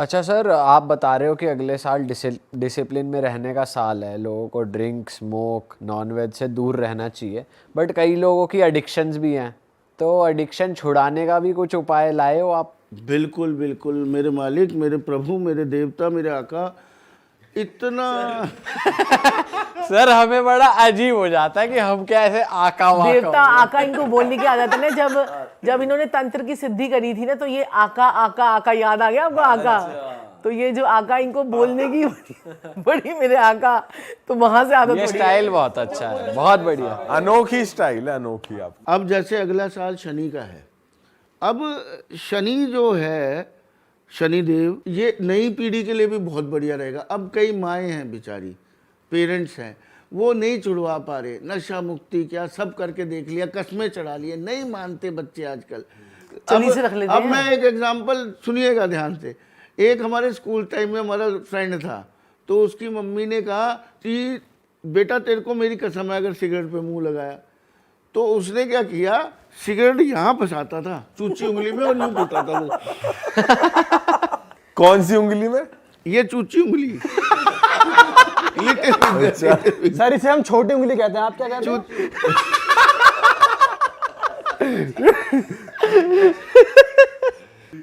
अच्छा सर, आप बता रहे हो कि अगले साल डिसिप्लिन में रहने का साल है, लोगों को ड्रिंक, स्मोक, नॉनवेज से दूर रहना चाहिए, बट कई लोगों की एडिक्शंस भी हैं, तो एडिक्शन छुड़ाने का भी कुछ उपाय लाए हो आप? बिल्कुल बिल्कुल, मेरे मालिक, मेरे प्रभु, मेरे देवता, मेरे आका, इतना सर हमें बड़ा अजीब हो जाता है कि हम क्या ऐसे आका वाका देवता आका इनको बोलने की आदत है ना। जब इन्होंने तंत्र की सिद्धि करी थी ना, तो ये आका आका आका याद आ गया आपको? आका, तो ये जो आका इनको बोलने की बड़ी मेरे आका, तो वहां से आदत ये पड़ी है। स्टाइल बहुत अच्छा है, बहुत बढ़िया। अनोखी स्टाइल है, अनोखी। आप अब जैसे अगला साल शनि का है, अब शनि जो है, शनिदेव, ये नई पीढ़ी के लिए भी बहुत बढ़िया रहेगा। अब कई माएँ हैं बेचारी, पेरेंट्स हैं, वो नहीं छुड़वा पा रहे, नशा मुक्ति क्या सब करके देख लिया, कस्में चढ़ा लिए, नहीं मानते बच्चे आजकल। चली से रख लेते अब हैं। मैं एक एग्जांपल सुनिएगा ध्यान से। एक हमारे स्कूल टाइम में हमारा फ्रेंड था, तो उसकी मम्मी ने कहा कि बेटा तेरे को मेरी कसम है अगर सिगरेट पे मुंह लगाया, तो उसने क्या किया, सिगरेट यहाँ फंसाता था चूची उंगली में और यूं पीता था वो। कौन सी उंगली में? ये चूची उंगली। सर इसे हम छोटी उंगली कहते हैं, आप क्या कहते हैं?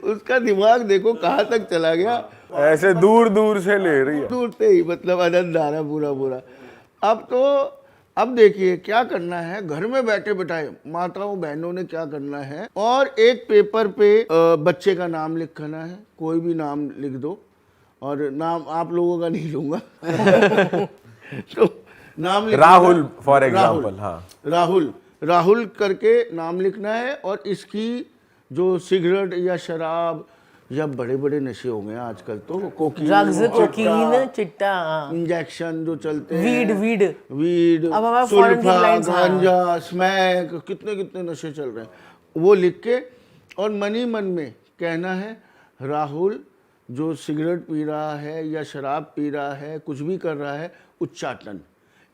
उसका दिमाग देखो कहाँ तक चला गया, ऐसे दूर दूर से ले रही है। दूर से ही, मतलब आनंद आ रहा पूरा पूरा। अब देखिए क्या करना है, घर में बैठे बैठाए माताओं बहनों ने क्या करना है, और एक पेपर पे बच्चे का नाम लिखना है, कोई भी नाम लिख दो, और नाम आप लोगों का नहीं लूंगा। तो नाम लिखना, राहुल फॉर एग्जाम्पल। हाँ, राहुल करके नाम लिखना है, और इसकी जो सिगरेट या शराब या बड़े बड़े नशे हो गए हैं आजकल, तो ड्रग्स, कोकीन, चिट्टा, इंजेक्शन जो चलते हैं, वीड, अब हमारा foreign सुल्फा, guidelines, हाँ। गांजा, स्मैक, कितने कितने नशे चल रहे हैं, वो लिख के, और मनी मन में कहना है, राहुल जो सिगरेट पी रहा है या शराब पी रहा है, कुछ भी कर रहा है, उच्चाटन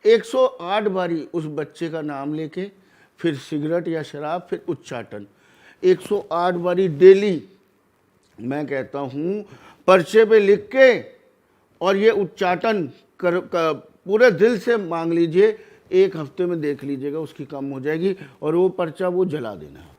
108 बारी उस बच्चे का नाम लेके, फिर सिगरेट या शराब, फिर उच्चाटन 108 बारी डेली। मैं कहता हूँ पर्चे पे लिख के, और ये उच्चाटन पूरे दिल से मांग लीजिए, 1 हफ्ते में देख लीजिएगा उसकी कम हो जाएगी, और वो पर्चा वो जला देना।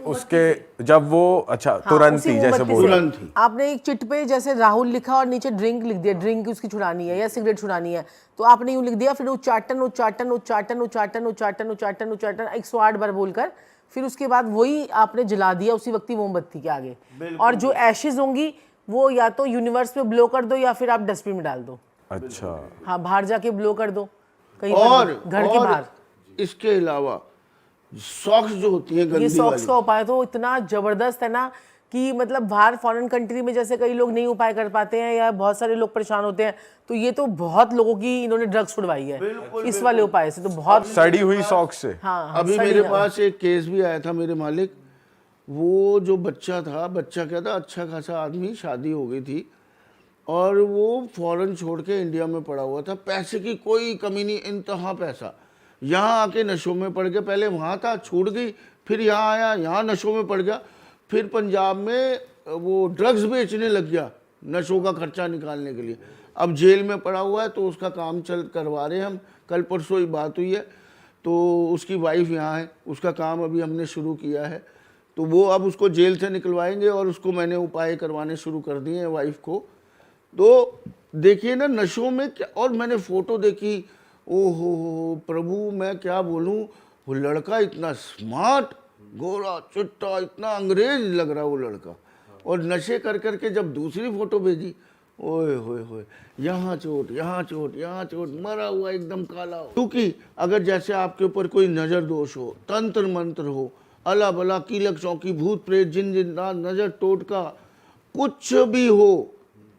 उसके जब वो अच्छा हाँ, तुरंत उसी ही जैसे मोमबत्ती बोल से। तुरंत ही। आपने एक चिट पे जैसे राहुल लिखा और नीचे ड्रिंक लिख दिया, ड्रिंक उसकी छुड़ानी है या सिगरेट छुड़ानी है, तो आपने यूं लिख दिया, फिर उच्चाटन उच्चाटन उच्चाटन उच्चाटन उच्चाटन उच्चाटन उच्चाटन 108 बार बोलकर, फिर उसके बाद वही आपने जला दिया उसी वक्त ही मोमबत्ती के आगे, और जो एशेज होंगी वो या तो यूनिवर्स में ब्लो कर दो या फिर आप डस्टबिन में डाल दो। अच्छा, हाँ, बाहर जाके ब्लो कर दो कहीं और पर, घर के बाहर। इसके अलावा सॉक्स जो होती है ये गंदी सॉक्स वाली, का उपाय तो इतना जबरदस्त है ना, कि मतलब बाहर फॉरेन कंट्री में जैसे कई लोग नहीं उपाय कर पाते हैं या बहुत सारे लोग परेशान होते हैं, तो ये तो बहुत लोगों की इन्होंने ड्रग्स छुड़वाई है इस वाले उपाय से, तो बहुत। सड़ी हुई सॉक्स से। हाँ, अभी मेरे पास एक केस भी आया था मेरे मालिक, वो जो बच्चा था, बच्चा क्या था, अच्छा खासा आदमी, शादी हो गई थी, और वो फॉरेन छोड़ के इंडिया में पड़ा हुआ था, पैसे की कोई कमी नहीं, इंतहा पैसा, यहाँ आके नशों में पड़ गया, पहले वहाँ था छूट गई, फिर यहाँ आया, यहाँ नशों में पड़ गया, फिर पंजाब में वो ड्रग्स बेचने लग गया नशों का खर्चा निकालने के लिए, अब जेल में पड़ा हुआ है, तो उसका काम करवा रहे हैं हम, कल परसों ही बात हुई है, तो उसकी वाइफ यहाँ है, उसका काम अभी हमने शुरू किया है, तो वो अब उसको जेल से निकलवाएंगे, और उसको मैंने उपाय करवाने शुरू कर दिए हैं वाइफ को। तो देखिए ना नशों में क्या, और मैंने फ़ोटो देखी, ओहो प्रभु, मैं क्या बोलूँ, वो लड़का इतना स्मार्ट, गोरा चुट्टा, इतना अंग्रेज लग रहा वो लड़का, और नशे कर करके जब दूसरी फ़ोटो भेजी, ओए होए होए, यहाँ चोट, यहाँ चोट, यहाँ चोट, मरा हुआ एकदम काला। क्योंकि अगर जैसे आपके ऊपर कोई नज़र दोष हो, तंत्र मंत्र हो, अला बला कीलक चौकी, भूत प्रेत, जिन जिन्नात, नज़र टोटका, कुछ भी हो,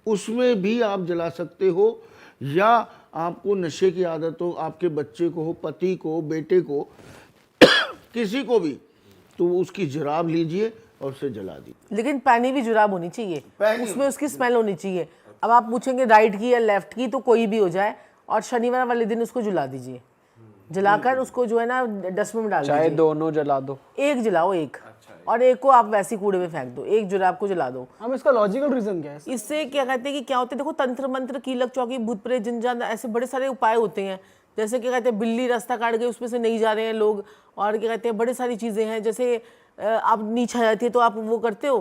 उसमें भी आप जला सकते हो, या आपको नशे की आदत हो, आपके बच्चे को हो, पति को, बेटे को, किसी को भी, तो उसकी जुराब लीजिए और उसे जला दी। लेकिन पहनी भी जुराब होनी चाहिए, उसमें उसकी स्मेल होनी चाहिए। अब आप पूछेंगे राइट की या लेफ्ट की, तो कोई भी हो जाए, और शनिवार वाले दिन उसको जला दीजिए, जलाकर उसको जो है ना डस्टबिन में डाल दीजिए। चाहे दोनों जला दो, एक जलाओ, एक और एक को आप वैसी कूड़े में फेंक दो, एक जुराब को जला दो। हम इसका लॉजिकल रीजन क्या है? इससे क्या कहते हैं कि क्या होता है, देखो तंत्र मंत्र, कीलक चौकी, भूत प्रेत, जिन जान, ऐसे बड़े सारे उपाय होते हैं। जैसे क्या कहते हैं, बिल्ली रास्ता काट गई, उसमें से नहीं जा रहे हैं लोग, और क्या कहते हैं, बड़ी सारी चीज़ें हैं। जैसे आप नींद आ जाती है तो आप वो करते हो,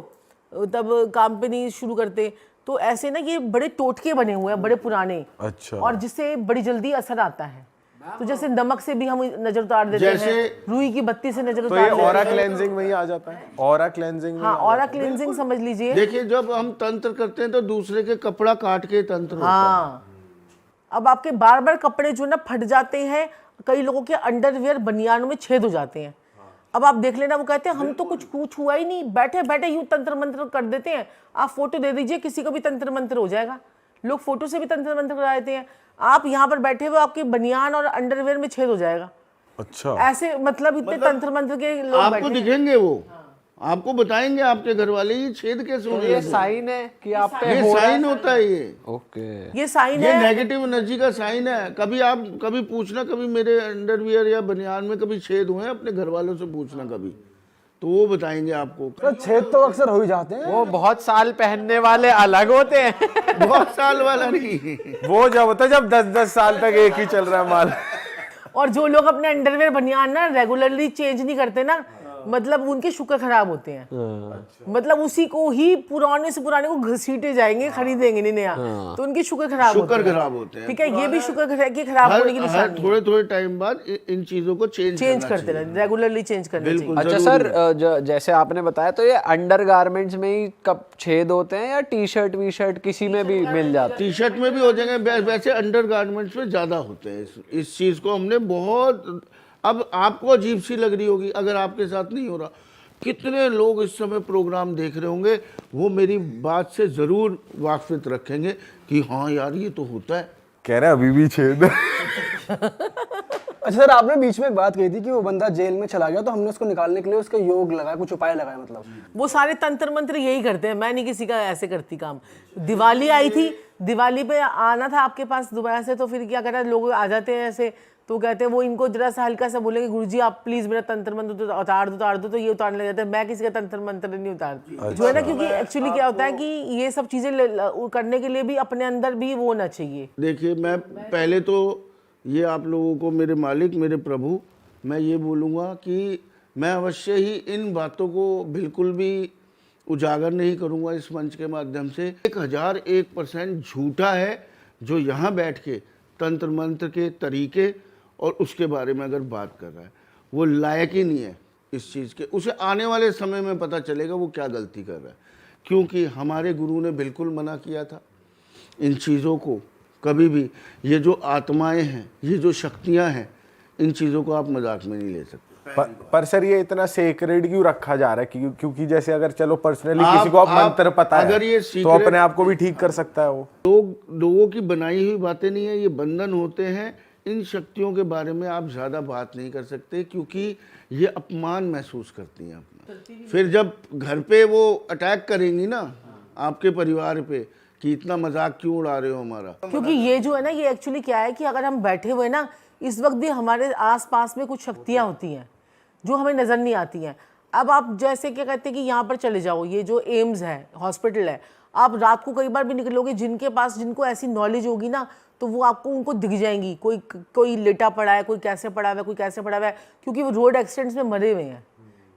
तब काम पे नहीं शुरू करते। तो ऐसे ना ये बड़े टोटके बने हुए हैं, बड़े पुराने, अच्छा। और जिससे बड़ी जल्दी असर आता है। तो जैसे नमक से भी हम नजर उतार देते हैं, रुई की बत्ती से नजर तो उतार ये देते ऑरा हैं। क्लेंजिंग में ही आ जाता है, ऑरा क्लेंजिंग में हाँ, ऑरा क्लींजिंग समझ लीजिए। देखिए, जब हम तंत्र करते हैं तो दूसरे के कपड़ा काट के तंत्र होता है। हाँ, अब आपके बार बार कपड़े जो ना फट जाते हैं, कई लोगों के अंडरवियर बनियानों में छेद हो जाते हैं। अब आप देख लेना, वो कहते हैं हम तो कुछ हुआ ही नहीं, बैठे बैठे यूं तंत्र मंत्र कर देते हैं। आप फोटो दे दीजिए, किसी को भी तंत्र मंत्र हो जाएगा। लोग फोटो से भी तंत्र मंत्र करा देते हैं। आप यहाँ पर बैठे हुए, आपके बनियान और अंडरवियर में छेद हो जाएगा। अच्छा। ऐसे मतलब इतने तंत्र मंत्र के लोग आपको बैठे हैं। दिखेंगे, वो आपको बताएंगे आपके घर वाले ये छेद कैसे हो ये गया। साइन है कि आप पे ये हो रहा साइन होता है। ये ओके। ये साइन ये है। नेगेटिव एनर्जी का साइन है। कभी पूछना, कभी मेरे अंडरवियर या बनियान में कभी छेद हुए हैं, अपने घर वालों से पूछना कभी, तो वो बताएंगे आपको। तो छेद तो अक्सर हो ही जाते हैं। वो बहुत साल पहनने वाले अलग होते हैं। बहुत साल वाला नहीं। वो जब होता है जब 10-10 साल तक एक ही चल रहा है माल। और जो लोग अपने अंडरवेयर बनियान ना रेगुलरली चेंज नहीं करते ना, मतलब उनके शुक्र खराब होते हैं। मतलब उसी को ही पुराने से पुराने को घसीटे जाएंगे, खरीदेंगे नहीं नया, तो उनके शुक्र खराब होते शुक्र हैं। खराब होते हैं। ठीक है, ये भी शुक्र के खराब होने की हर निशानी है। थोड़े थोड़े टाइम बाद इन चीजों को चेंज करते रहे, रेगुलरली चेंज करना चाहिए। बिल्कुल। अच्छा सर, जैसे आपने बताया, तो ये अंडर गारमेंट्स में ही कब छेद होते हैं या टी शर्ट वी शर्ट किसी में भी मिल जाता है? टी शर्ट में भी हो जाएंगे, वैसे अंडर गारमेंट्स में ज्यादा होते हैं। इस चीज को हमने बहुत, अब आपको अजीब सी लग रही होगी अगर आपके साथ नहीं हो रहा। कितने लोग इस समय प्रोग्राम देख रहे होंगे, वो मेरी बात से जरूर वाकिफ रखेंगे कि हाँ यार ये तो होता है। कह रहे हैं अभी भी छेद है। अच्छा सर, आपने बीच में एक बात कही थी कि वो बंदा जेल में चला गया, तो हमने उसको निकालने के लिए उसका योग लगाया, कुछ उपाय लगाया। मतलब वो सारे तंत्र मंत्र यही करते हैं, मैं नहीं किसी का ऐसे करती काम। दिवाली आई थी, दिवाली पे आना था आपके पास दोबारा से, तो फिर क्या करा, लोग आ जाते हैं ऐसे, तो कहते हैं वो इनको जरा सा हल्का सा बोलेंगे, गुरुजी आप प्लीज मेरा तंत्र मंत्र उतार दो, तो ये उतारने लग जाते हैं। मैं किसी का तंत्र मंत्र नहीं उतारती, जो है ना, क्योंकि एक्चुअली क्या होता है कि ये सब चीजें करने के लिए भी अपने अंदर भी वो होना चाहिए। देखिए, मैं पहले तो ये आप लोगों को, मेरे मालिक, मेरे प्रभु, मैं ये बोलूँगा कि मैं अवश्य ही इन बातों को बिल्कुल भी उजागर नहीं करूँगा इस मंच के माध्यम से। 1001% झूठा है जो यहाँ बैठ के तंत्र मंत्र के तरीके और उसके बारे में अगर बात कर रहा है, वो लायक ही नहीं है इस चीज़ के। उसे आने वाले समय में पता चलेगा वो क्या गलती कर रहा है, क्योंकि हमारे गुरु ने बिल्कुल मना किया था इन चीज़ों को। कभी भी ये जो आत्माएं हैं, ये जो शक्तियां हैं, इन चीज़ों को आप मजाक में नहीं ले सकते। पर सर ये इतना सेक्रेड क्यों रखा जा रहा है? क्योंकि जैसे अगर चलो पर्सनली किसी को आप मंत्र पता अगर है ये तो अपने आप को भी ठीक कर सकता है वो। लोगों की बनाई हुई बातें नहीं है, ये बंधन होते हैं। इन शक्तियों के बारे में आप ज़्यादा बात नहीं कर सकते, क्योंकि ये अपमान महसूस करती हैं अपना। फिर जब घर पे वो अटैक करेंगी ना आपके परिवार पे कि इतना मजाक क्यों उड़ा रहे हो हमारा। क्योंकि ये जो है ना, ये एक्चुअली क्या है कि अगर हम बैठे हुए ना, इस वक्त भी हमारे आसपास में कुछ शक्तियाँ होती हैं जो हमें नज़र नहीं आती हैं। अब आप जैसे क्या कहते हैं कि यहाँ पर चले जाओ, ये जो एम्स है, हॉस्पिटल है, आप रात को कई बार भी निकलोगे, जिनको ऐसी नॉलेज होगी ना, तो वो आपको उनको दिख जाएंगी। कोई लेटा पड़ा है, कोई कैसे पड़ा हुआ है, कोई कैसे पड़ा हुआ है, क्योंकि वो रोड एक्सीडेंट्स में मरे हुए हैं।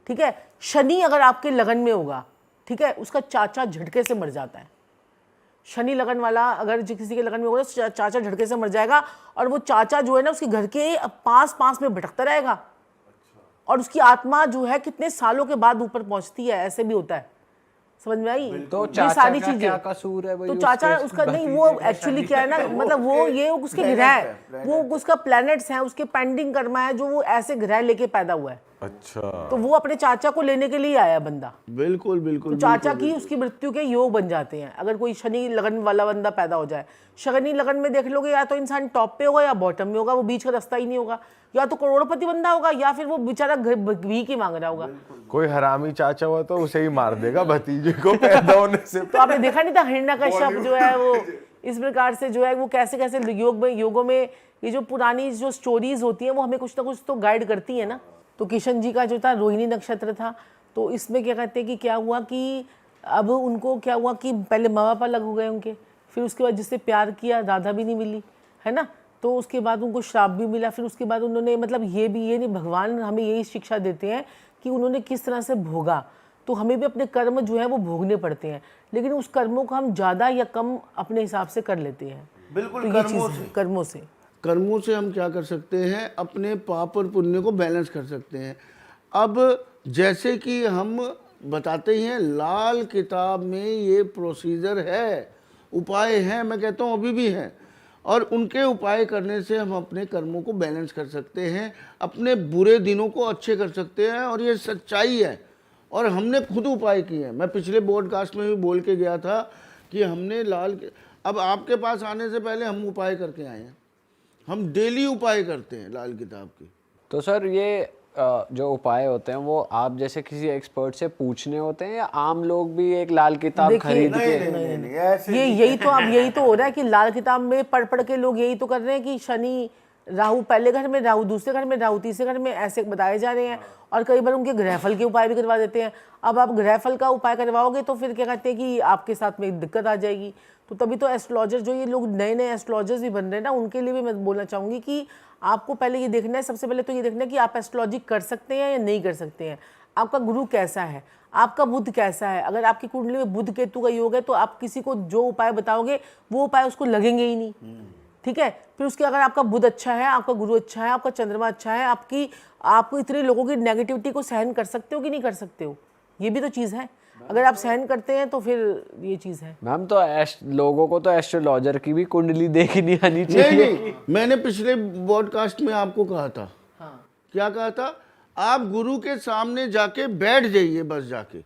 ठीक है, शनि अगर आपके लगन में होगा, ठीक है, उसका चाचा झटके से मर जाता है। शनि लगन वाला अगर किसी के लगन में होगा तो चाचा झटके से मर जाएगा, और वो चाचा जो है ना, उसके घर के पास में भटकता रहेगा, और उसकी आत्मा जो है कितने सालों के बाद ऊपर पहुंचती है। ऐसे भी होता है, समझ में आई? तो ये चाचा सारी का चीजें, क्या कसूर है? तो चाचा उसका नहीं, वो एक्चुअली क्या है ना, मतलब वो ये उसके ग्रह है, वो उसका प्लैनेट्स हैं, उसके पेंडिंग कर्मा है, जो वो ऐसे ग्रह लेके पैदा हुआ है। अच्छा, तो वो अपने चाचा को लेने के लिए आया बंदा। बिल्कुल बिल्कुल। तो चाचा की उसकी मृत्यु के योग बन जाते हैं अगर कोई शनि लगन वाला बंदा पैदा हो जाए। शनि लगन में देख लोगे, या तो इंसान टॉप पे होगा या बॉटम में होगा, वो बीच का रास्ता ही नहीं होगा। या तो करोड़पति बंदा होगा, या फिर वो बेचारा भीख ही मांग रहा होगा। कोई हरामी चाचा हुआ तो उसे ही मार देगा भतीजे को पैदा होने से। तो आपने देखा नहीं था हिरण्यकश्यप जो है वो इस प्रकार से जो है वो कैसे कैसे योगों में ये जो पुरानी जो स्टोरीज होती हैं वो हमें कुछ ना कुछ तो गाइड करती है ना। तो किशन जी का जो था रोहिणी नक्षत्र था, तो तो इसमें क्या कहते हैं कि क्या हुआ कि अब उनको क्या हुआ कि पहले माँ बाप अलग हो गए उनके, फिर उसके बाद जिससे प्यार किया राधा भी नहीं मिली, है ना, तो उसके बाद उनको श्राप भी मिला। फिर उसके बाद उन्होंने मतलब ये नहीं, भगवान हमें यही शिक्षा देते हैं कि उन्होंने किस तरह से भोगा, तो हमें भी अपने कर्म जो है वो भोगने पड़ते हैं, लेकिन उस कर्मों को हम ज़्यादा या कम अपने हिसाब से कर लेते हैं। बिल्कुल, तो ये कर्मों से हम क्या कर सकते हैं, अपने पाप और पुण्य को बैलेंस कर सकते हैं। अब जैसे कि हम बताते ही हैं, लाल किताब में ये प्रोसीजर है, उपाय हैं, मैं कहता हूँ अभी भी हैं, और उनके उपाय करने से हम अपने कर्मों को बैलेंस कर सकते हैं, अपने बुरे दिनों को अच्छे कर सकते हैं, और ये सच्चाई है। और हमने खुद उपाय किए हैं। मैं पिछले पॉडकास्ट में भी बोल के गया था कि हमने अब आपके पास आने से पहले हम उपाय करके आए हैं। हम डेली उपाय करते हैं लाल किताब की। तो सर ये जो उपाय होते हैं वो आप जैसे किसी एक्सपर्ट से पूछने होते हैं, या आम लोग भी एक लाल किताब खरीद के? यही तो हो रहा है कि लाल किताब में पढ़ पढ़ के लोग यही तो कर रहे हैं कि शनि राहु पहले घर में, राहु दूसरे घर में, राहु तीसरे घर में, ऐसे बताए जा रहे हैं। और कई बार उनके ग्रहफल के उपाय भी करवा देते हैं। अब आप ग्रहफल का उपाय करवाओगे तो फिर क्या कहते हैं कि आपके साथ में दिक्कत आ जाएगी। तो तभी तो एस्ट्रोलॉजर, जो ये लोग नए नए एस्ट्रोलॉजर्स भी बन रहे हैं ना, उनके लिए भी मैं बोलना चाहूँगी कि आपको पहले ये देखना है, सबसे पहले तो ये देखना है कि आप एस्ट्रोलॉजी कर सकते हैं या नहीं कर सकते हैं। आपका गुरु कैसा है, आपका बुध कैसा है। अगर आपकी कुंडली में बुध केतु का योग है तो आप किसी को जो उपाय बताओगे वो उपाय उसको लगेंगे ही नहीं, ठीक है। फिर उसके अगर आपका बुध अच्छा है, आपका गुरु अच्छा है, आपका चंद्रमा अच्छा है, आपको इतने लोगों की नेगेटिविटी को सहन कर सकते हो कि नहीं कर सकते हो, ये भी तो चीज़ है। अगर आप सहन करते हैं तो फिर ये चीज़ है। मैम तो लोगों को तो एस्ट्रोलॉजर की भी कुंडली देखनी आनी चाहिए। नहीं, मैंने पिछले पॉडकास्ट में आपको कहा था। हाँ। क्या कहा था? आप गुरु के सामने जाके बैठ जाइए, बस जाके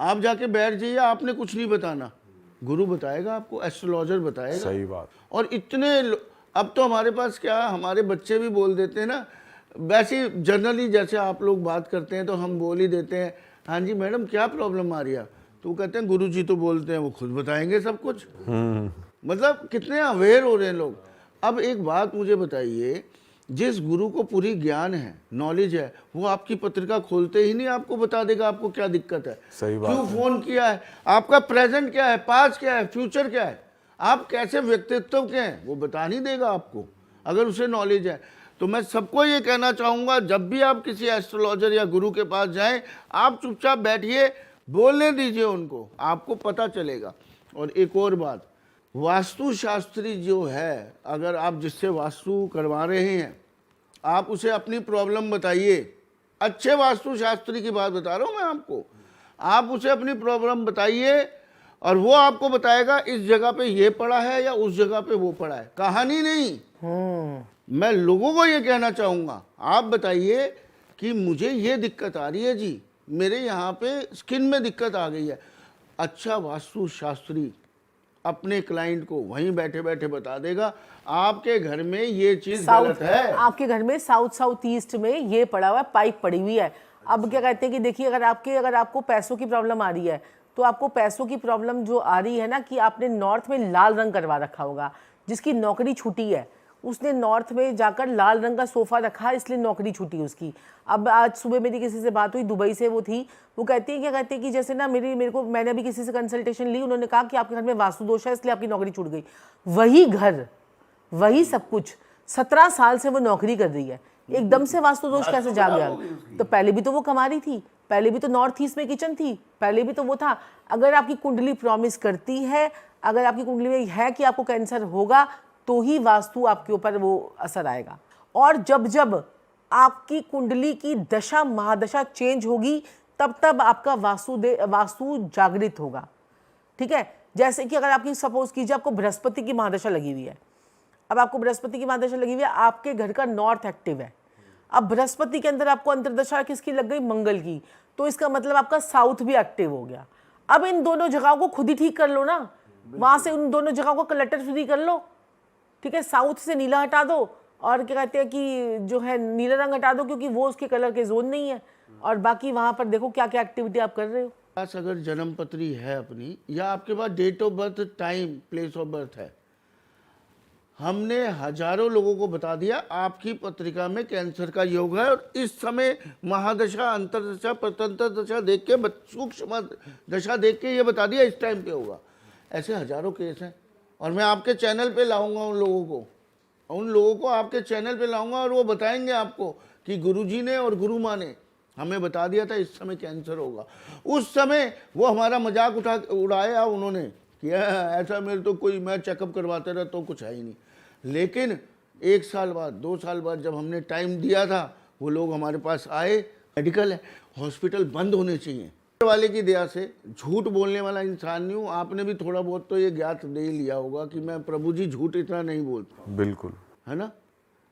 आप जाके बैठ जाइए, आपने कुछ नहीं बताना, गुरु बताएगा आपको, एस्ट्रोलॉजर बताएगा। सही बात। और इतने अब तो हमारे पास क्या, हमारे बच्चे भी बोल देते हैं ना, वैसे जनरली जैसे आप लोग बात करते हैं तो हम बोल ही देते हैं, हाँ जी मैडम क्या प्रॉब्लम आ रही है, तो कहते हैं गुरु जी तो बोलते हैं, वो खुद बताएंगे सब कुछ। मतलब कितने अवेयर हो रहे हैं लोग। अब एक बात मुझे बताइए, जिस गुरु को पूरी ज्ञान है, नॉलेज है, वो आपकी पत्रिका खोलते ही नहीं आपको बता देगा आपको क्या दिक्कत है, सही बात क्यों फोन किया है, आपका प्रेजेंट क्या है, पास्ट क्या है, फ्यूचर क्या है, आप कैसे व्यक्तित्व के हैं, वो बता नहीं देगा आपको अगर उसे नॉलेज है। तो मैं सबको ये कहना चाहूँगा, जब भी आप किसी एस्ट्रोलॉजर या गुरु के पास जाएं, आप चुपचाप बैठिए, बोलने दीजिए उनको, आपको पता चलेगा। और एक और बात, वास्तुशास्त्री जो है, अगर आप जिससे वास्तु करवा रहे हैं, आप उसे अपनी प्रॉब्लम बताइए। अच्छे वास्तुशास्त्री की बात बता रहा हूँ मैं आपको। आप उसे अपनी प्रॉब्लम बताइए और वो आपको बताएगा इस जगह पे ये पड़ा है या उस जगह पे वो पड़ा है, कहानी नहीं। मैं लोगों को ये कहना चाहूँगा, आप बताइए कि मुझे ये दिक्कत आ रही है जी, मेरे यहाँ पे स्किन में दिक्कत आ गई है। अच्छा वास्तुशास्त्री अपने क्लाइंट को वहीं बैठे बैठे बता देगा, आपके घर में ये चीज गलत है, आपके घर में साउथ ईस्ट में ये पड़ा हुआ है, पाइप पड़ी हुई है। अब क्या कहते हैं कि देखिए, अगर आपको पैसों की प्रॉब्लम आ रही है, तो आपको पैसों की प्रॉब्लम जो आ रही है ना, कि आपने नॉर्थ में लाल रंग करवा रखा होगा। जिसकी नौकरी छूटी है उसने नॉर्थ में जाकर लाल रंग का सोफा रखा, इसलिए नौकरी छूटी उसकी। अब आज सुबह मेरी किसी से बात हुई, दुबई से वो थी, वो कहती है, क्या कहती है कि जैसे ना मैंने अभी किसी से कंसल्टेशन ली, उन्होंने कहा कि आपके घर में वास्तु दोष है, इसलिए आपकी नौकरी छूट गई। वही घर, वही सब कुछ, 17 साल से वो नौकरी कर रही है, एकदम से वास्तु दोष कैसे जा गया? तो पहले भी तो वो कमा रही थी, पहले भी तो नॉर्थ ईस्ट में किचन थी, पहले भी तो वो था। अगर आपकी कुंडली प्रॉमिस करती है, अगर आपकी कुंडली में है कि आपको कैंसर होगा, तो ही वास्तु आपके ऊपर वो असर आएगा। और जब जब आपकी कुंडली की दशा महादशा चेंज होगी, तब तब आपका वास्तु जागृत होगा, ठीक है। जैसे कि अगर आपकी सपोज कीजिए आपको बृहस्पति की महादशा लगी हुई है, अब आपको बृहस्पति की महादशा लगी हुई है, आपके घर का नॉर्थ एक्टिव है। अब बृहस्पति के अंदर आपको अंतर्दशा किसकी लग गई? मंगल की। तो इसका मतलब आपका साउथ भी एक्टिव हो गया। अब इन दोनों जगहों को खुद ही ठीक कर लो ना, वहां से उन दोनों जगहों को क्लटर फ्री कर लो, ठीक है। साउथ से नीला हटा दो, और क्या कहते हैं कि जो है नीला रंग हटा दो, क्योंकि वो उसके कलर के जोन नहीं है। और बाकी वहां पर देखो क्या क्या एक्टिविटी आप कर रहे हो। पास अगर जन्म पत्री है अपनी, या आपके पास date of birth, time, place of birth है, हमने हजारों लोगों को बता दिया आपकी पत्रिका में कैंसर का योग है, और इस समय महादशा, अंतरदशा, प्रतंत्र दशा देख के, सूक्ष्म दशा देख के ये बता दिया इस टाइम पे होगा। ऐसे हजारों केस हैं, और मैं आपके चैनल पे लाऊंगा उन लोगों को आपके चैनल पे लाऊंगा, और वो बताएंगे आपको कि गुरुजी ने और गुरु माँ ने हमें बता दिया था इस समय कैंसर होगा। उस समय वो हमारा मजाक उड़ाया उन्होंने कि ऐसा मेरे तो कोई, मैं चेकअप करवाते रहा तो कुछ है ही नहीं। लेकिन 1 साल बाद, 2 साल बाद जब हमने टाइम दिया था, वो लोग हमारे पास आए। मेडिकल है, हॉस्पिटल बंद होने चाहिए। वाले की दया से झूठ बोलने वाला इंसान नहीं हूँ। आपने भी थोड़ा बहुत तो ये ज्ञात दे लिया होगा कि मैं प्रभु जी झूठ इतना नहीं बोलता, बिल्कुल, है ना?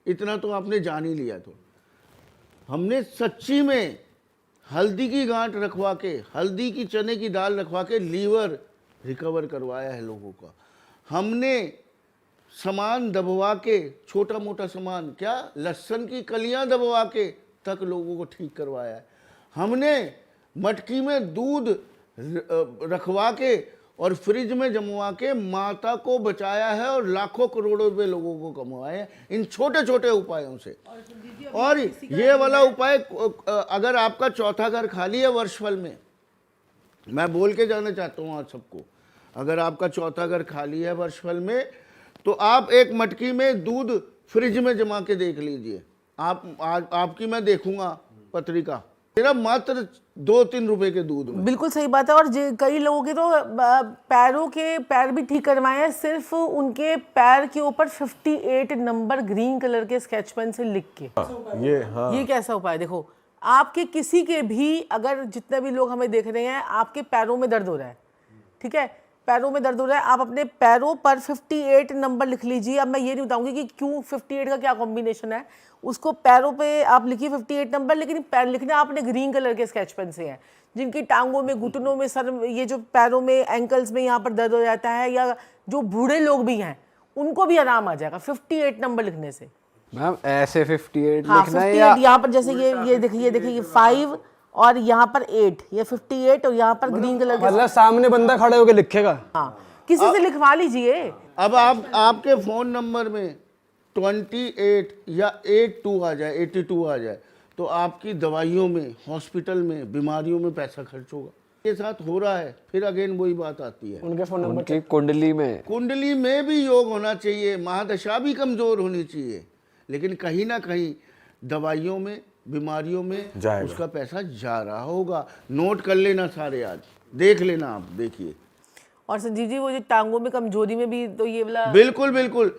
इतना तो आपने जान ही लिया। तो हमने सच्ची में हल्दी की गांठ रखवा के, हल्दी की चने की दाल रखवा के लीवर रिकवर करवाया है लोगों का। हमने सामान दबवा के, छोटा मोटा सामान, क्या लहसुन की कलियां दबवा के तक लोगों को ठीक करवाया है। हमने मटकी में दूध रखवा के और फ्रिज में जमवा के माता को बचाया है, और लाखों करोड़ों रुपए लोगों को कमाए हैं इन छोटे छोटे उपायों से। और ये वाला उपाय, अगर आपका चौथा घर खाली है वर्षफल में, मैं बोल के जाना चाहता हूँ आज सबको, अगर आपका चौथा घर खाली है वर्षफल में, तो आप एक मटकी में दूध फ्रिज में जमा के देख लीजिए। आपकी मैं देखूंगा पत्रिका, सिर्फ मात्र 2-3 रुपए के दूध में। बिल्कुल सही बात है। और कई लोगों के तो पैरों के पैर भी ठीक करवाए हैं, सिर्फ उनके पैर के ऊपर 58 नंबर ग्रीन कलर के स्केच पेन से लिख के। ये कैसा उपाय? देखो, आपके किसी के भी, अगर जितने भी लोग हमें देख रहे हैं, आपके पैरों में दर्द हो रहा है, ठीक है, पैरों में दर्द हो रहा है, आप अपने पैरों पर 58 नंबर लिख लीजिए। अब मैं ये नहीं बताऊंगी कि क्यों 58 का क्या कॉम्बिनेशन है, उसको पैरों पे आप लिखिए 58 नंबर, लेकिन पैर लिखना आपने ग्रीन कलर के स्केच पेन से है। जिनकी टांगों में, घुटनों में, सर, ये जो पैरों में, एंकल्स में यहाँ पर दर्द हो जाता है, या जो बूढ़े लोग भी हैं उनको भी आराम आ जाएगा 58 नंबर लिखने से। मैम ऐसे 58 हाँ, लिखना है 58 या यहाँ पर, जैसे ये देखिए 5 और यहाँ पर 8, ये 58 और यहाँ पर ग्रीन कलर के। मतलब सामने बंदा खड़े होके लिखेगा। हाँ, किसी से लिखवा लीजिए। अब आपके फोन नंबर में 28 या 82 आ जाए, 82 आ जाए, तो आपकी दवाइयों में, हॉस्पिटल में, बीमारियों में पैसा खर्च होगा। के साथ हो रहा है, फिर अगेन वही बात आती है, उनके फोन नंबर उनकी कुंडली में भी योग होना चाहिए, महादशा भी कमजोर होनी चाहिए, लेकिन कहीं ना कहीं दवाइयों में, बीमारियों में उसका पैसा जा रहा होगा। नोट कर लेना सारे, आज देख लेना, आप देखिए। और संजीव जी, वो जो टांगों में कमजोरी में भी तो ये वाला, बिल्कुल बिल्कुल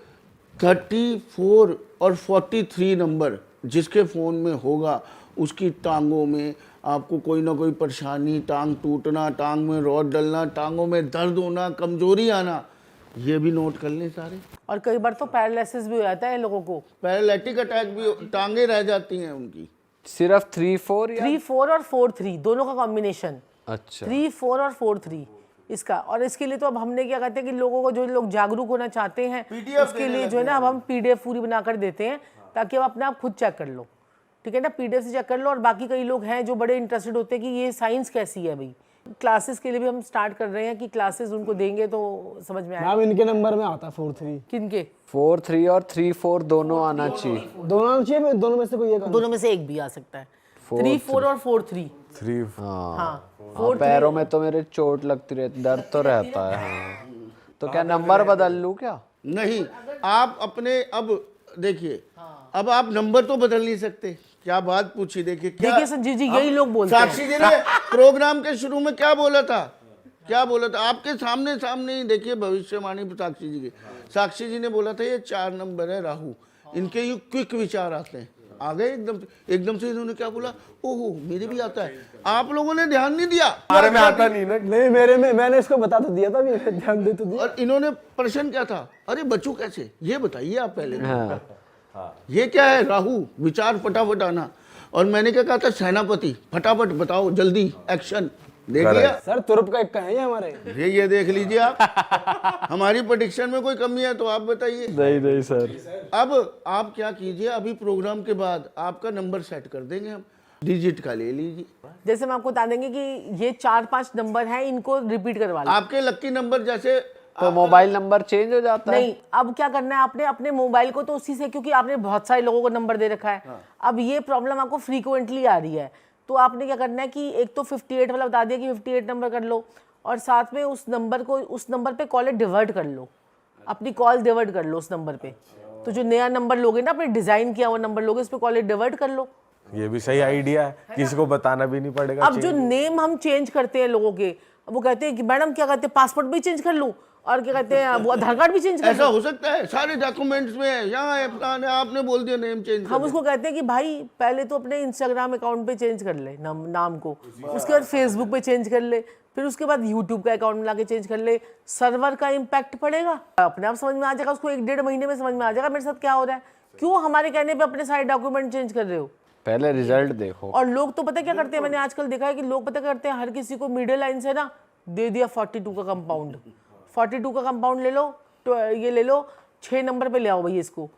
34 और 43 नंबर जिसके फ़ोन में होगा, उसकी टांगों में आपको कोई ना कोई परेशानी, टांग टूटना, टांग में रॉड डलना, टांगों में दर्द होना, कमजोरी आना, ये भी नोट कर लें सारे। और कई बार तो पैरालिसिस भी हो जाता है लोगों को, पैरालिटिक अटैक भी, टांगे रह जाती हैं उनकी। सिर्फ 3-4 या 3-4 और 4-3 दोनों का कॉम्बिनेशन। अच्छा, 3-4 और 4-3 इसका। और इसके लिए तो अब हमने क्या कहते हैं कि लोगों को, जो लोग जागरूक होना चाहते हैं, उसके लिए जो है ना, अब हम PDF पूरी बनाकर देते हैं, ताकि आप अपने आप खुद चेक कर लो, ठीक है ना, PDF से चेक कर लो। और बाकी कई लोग हैं जो बड़े इंटरेस्टेड होते हैं कि ये साइंस कैसी है भाई। क्लासेस के लिए भी हम स्टार्ट कर रहे हैं कि क्लासेस उनको देंगे तो समझ में आएगा। नाम इनके नंबर में आता 4-3, किनके? 4-3 और 3-4 दोनों आना चाहिए। दोनों आना चाहिए, दोनों में से कोई एक आना। दोनों में से एक भी आ सकता है। 3-4 और 4-3। 3 हाँ, पैरों में तो मेरे चोट लगती रहती, दर्द तो रहता है। हाँ। तो क्या नंबर बदल लूं क्या? नहीं, आप अपने, अब देखिए, अब आप नंबर तो बदल नहीं सकते। क्या बात पूछी, देखिए संजीव जी, यही लोग बोलते हैं। साक्षी जी ने प्रोग्राम के शुरू में क्या बोला था, आपके सामने ही देखिए भविष्यवाणी साक्षी जी की। साक्षी जी ने बोला था ये 4 नंबर है राहु, इनके ये क्विक विचार आते हैं। आ गए एकदम से इन्होंने क्या बोला, ओहो मेरे भी आता है। आप लोगों ने ध्यान नहीं दिया, हमारे में आता नहीं ना। नहीं, मेरे में, मैंने इसको बता तो दिया था, ध्यान दे तो दिया। और इन्होंने प्रश्न क्या था, अरे बच्चों कैसे, ये बताइए आप पहले। हाँ। ये क्या है, राहु विचार फटाफट आना। और मैंने क्या कहा था, सेनापति फटाफट बताओ, जल्दी एक्शन। देख लिया सर, तुरप का इक्का है ये हमारे। ये देख लीजिए आप। हमारी प्रेडिक्शन में कोई कमी है तो आप बताइए। नहीं सर। अब आप क्या कीजिए, अभी प्रोग्राम के बाद आपका नंबर सेट कर देंगे हम, डिजिट का ले लीजिए। जैसे हम आपको बता देंगे कि ये 4-5 नंबर हैं, इनको रिपीट करवा लो। आपके लक्की नंबर, जैसे तो मोबाइल नंबर चेंज हो जाता है। नहीं, अब क्या करना है आपने अपने मोबाइल को तो उसी से, क्योंकि आपने बहुत सारे लोगों को नंबर दे रखा है। अब ये प्रॉब्लम आपको फ्रीक्वेंटली आ रही है, तो आपने क्या करना है कि एक तो 58 वाला बता दिया कि 58 नंबर कर लो, और साथ में उस नंबर पे कॉल डिवर्ट कर लो, अपनी कॉल डिवर्ट कर लो उस नंबर पे। तो जो नया नंबर लोगे ना, आपने डिजाइन किया हुआ नंबर लोगे, उस पर कॉल डिवर्ट कर लो। ये भी सही आइडिया है, किसी को बताना भी नहीं पड़ेगा। अब जो नेम हम चेंज करते हैं लोगों के, वो कहते हैं कि मैडम क्या कहते हैं, पासपोर्ट भी चेंज कर लूं, और क्या कहते हैं वो आधार कार्ड भी चेंज कर ऐसा लूं। हो सकता है? सारे डॉक्यूमेंट्स में है, यहाँ आपने बोल दिया नेम चेंज हम उसको कहते हैं कि भाई पहले तो अपने इंस्टाग्राम अकाउंट पे चेंज कर ले नाम को, उसके बाद फेसबुक पे चेंज कर ले, फिर उसके बाद यूट्यूब का अकाउंट मिला के चेंज कर ले। सर्वर का इम्पैक्ट पड़ेगा, अपने आप समझ में आ जाएगा उसको, 1-1.5 महीने में समझ में आ जाएगा मेरे साथ क्या हो रहा है, क्यों हमारे कहने पे अपने सारे डॉक्यूमेंट चेंज कर रहे हो। पहले रिजल्ट देखो। और लोग तो पता क्या करते हैं, मैंने आजकल देखा है कि लोग पता क्या करते हैं, हर किसी को मिडिल लाइन से ना दे दिया 42 का कंपाउंड, 42 का कंपाउंड ले लो, तो ये ले लो 6 नंबर पे ले आओ भाई इसको।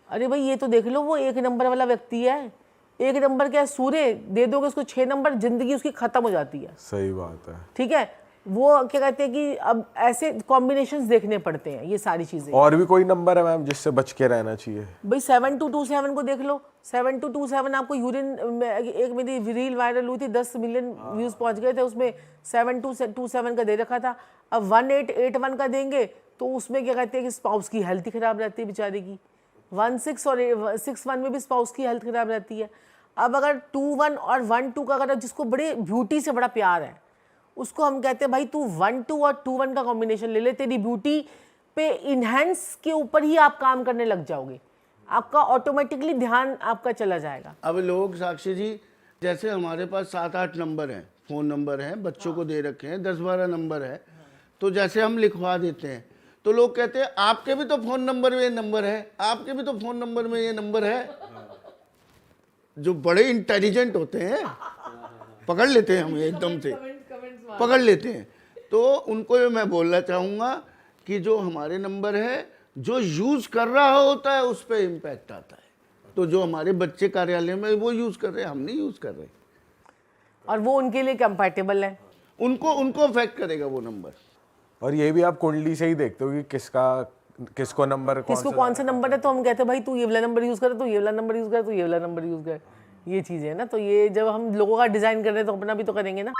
अरे भाई ये तो देख लो, वो 1 नंबर वाला व्यक्ति है, 1 नंबर क्या है, सूर्य, दे दोगे उसको 6 नंबर, जिंदगी उसकी खत्म हो जाती है। सही बात है। ठीक है, वो क्या कहते हैं कि अब ऐसे कॉम्बिनेशंस देखने पड़ते हैं, ये सारी चीजें। और भी कोई नंबर है मैम जिससे बच के रहना चाहिए? भाई 7227 को देख लो, 7227 आपको यूरिन, एक मेरी रील वायरल हुई थी, 10 मिलियन व्यूज पहुंच गए थे, उसमें 7227 का दे रखा था। अब 1881 का देंगे तो उसमें क्या कहते हैं कि स्पाउस की हेल्थ ही खराब रहती है बेचारे की, 16 और 61 में भी स्पाउस की हेल्थ खराब रहती है। अब अगर 21 और 12 का, अगर जिसको बड़े ब्यूटी से बड़ा प्यार है, उसको हम कहते हैं भाई तू 12 और 21 का कॉम्बिनेशन ले ले, तेरी ब्यूटी पे इनहेंस के ऊपर ही आप काम करने लग जाओगे, आपका ऑटोमेटिकली ध्यान आपका चला जाएगा। अब लोग, साक्षी जी, जैसे हमारे पास 7-8 नंबर हैं, फ़ोन नंबर हैं, बच्चों को दे रखे हैं, 10-12 नंबर है, तो जैसे हम लिखवा देते हैं तो लोग कहते हैं आपके भी तो फ़ोन नंबर में ये नंबर है, आपके भी तो फ़ोन नंबर में ये नंबर है। जो बड़े इंटेलिजेंट होते हैं पकड़ लेते हैं, हम एकदम से पकड़ लेते हैं। तो उनको ये मैं बोलना चाहूँगा कि जो हमारे नंबर है, जो यूज़ कर रहा होता है उस पर इम्पैक्ट आता है। तो जो हमारे बच्चे कार्यालय में वो यूज़ कर रहे हैं, हम नहीं यूज़ कर रहे, और वो उनके लिए कंपैटिबल है, उनको अफेक्ट करेगा वो नंबर। और ये भी आप कुंडली से ही देखते हो कि किसको नंबर किसको कौन सा नंबर है, तो हम कहते हैं भाई तू ये वाला नंबर यूज़ कर, तू ये वाला नंबर यूज़ कर, तू ये वाला नंबर यूज़ कर। ये चीज़ें है ना, तो ये जब हम लोगों का डिज़ाइन कर रहे हैं तो अपना भी तो करेंगे ना।